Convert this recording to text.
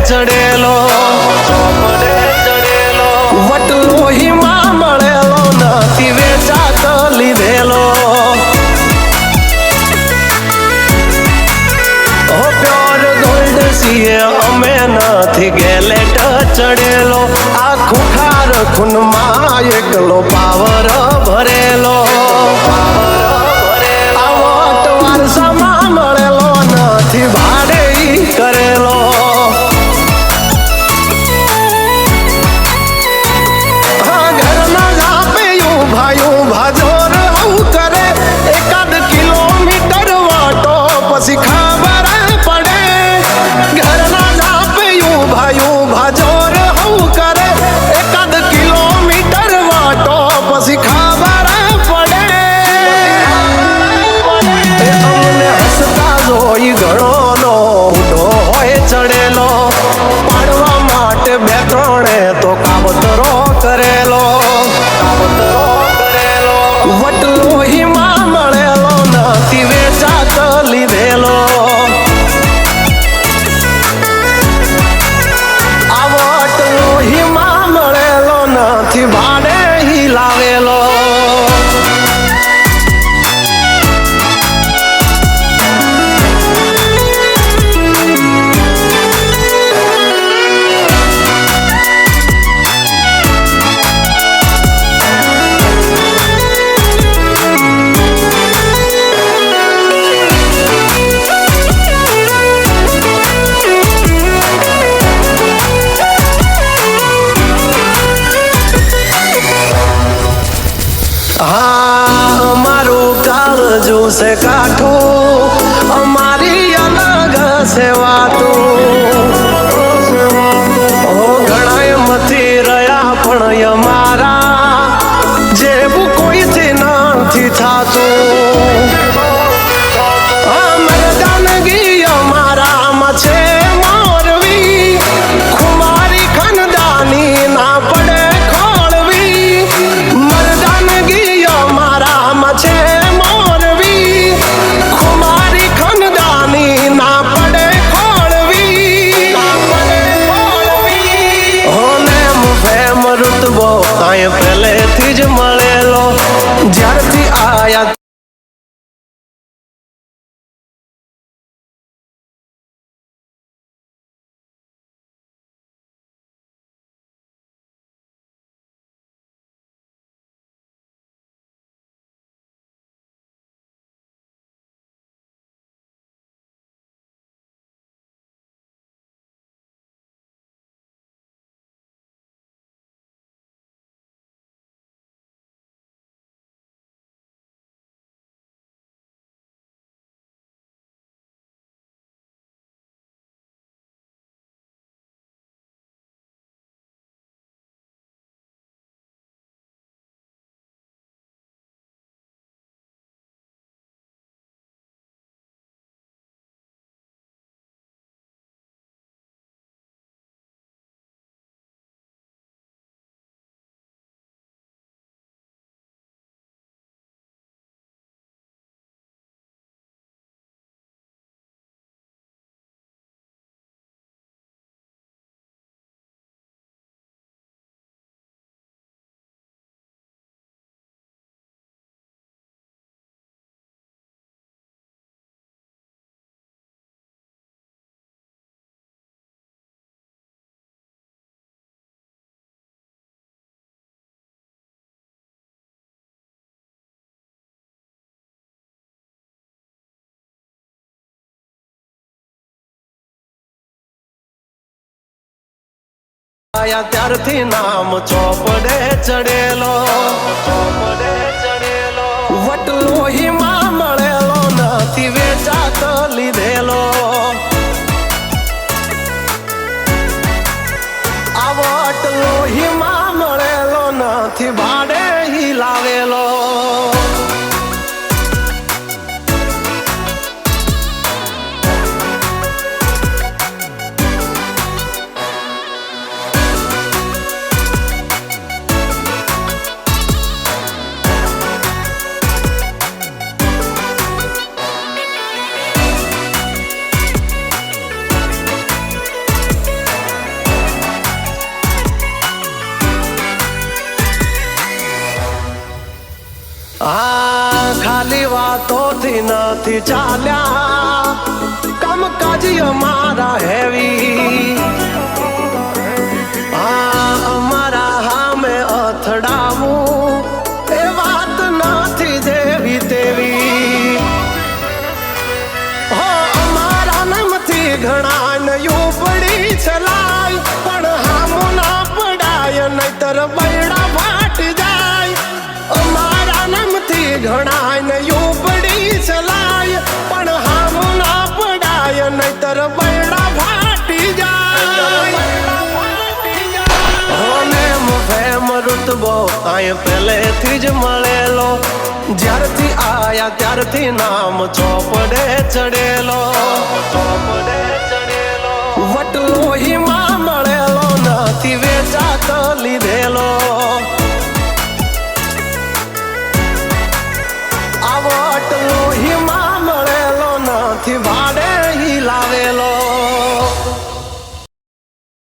ચડેલો વટલોહીમાં મળેલો નથી વેચાત લીધેલો પ્યોર ગોલ્ડ સીએ અમે નથી ગેલેટ ચડેલો આ ખુખાર ખૂનમાં એકલો પાવર ભરેલો વારસામાં મળેલો નથી ભાડે કરેલો ઘરના જાપે ઉભા જોર આવું કરે એકાદ કિલોમીટર વાટો પછી ખબર પડે ઘરના જાપે ઉભા જોર આવું કરે એકાદ કિલોમીટર વાટો પછી ખબર પડે અમને હસતા જોઈ ઘણોનો ઉડો હોય ચડેલો પાડવા માટે બે ત્રણે તો કાવતરો કરેલો વટલોહીમાં મળેલો નથી વેચાત લીધેલો આ વટલોહીમાં મળેલો નથી ભાડે લાવેલો से काठो हमारी अलग से वातो घણા मथी रया पण અમારા જેવું કોઈથી નથી થાતું મરદાનગી અમારામાં છે મોરવી ખુમારી ખનદાની ના પડે ખોળવી મરદાનગી અમારામાં છે પહેલેથી જ મળેલો જ્યારથી આયા ત્યારથી નામ ચોપડે ચડેલો વટલોહીમાં મળેલો નથી વેચાત લીધેલો આ વટલોહીમાં મળેલો નથી ભાડે લાવેલો ખાલી વાતોથી નથી ચાલ્યા, કામકાજી અમારા હેવી. અમારા હામે અથડાવું એ વાત નથી જેવી તેવી. અમારા નામથી ઘણા નયું પડી ચલાય, પણ હામો ના પડાય નહીતર બૈડા ફાટી જાય. અમારા નામથી ઘણા નયું પડી ચલાય, પણ હામો ના પડાય નહીતર બૈડા ફાટી જાય. રુતબો આય પહેલેથી જ મળેલો, જ્યારથી આયા ત્યારથી નામ ચોપડે ચડેલો. વટલોહીમાં મળેલો નથી વેચાત લીધેલો.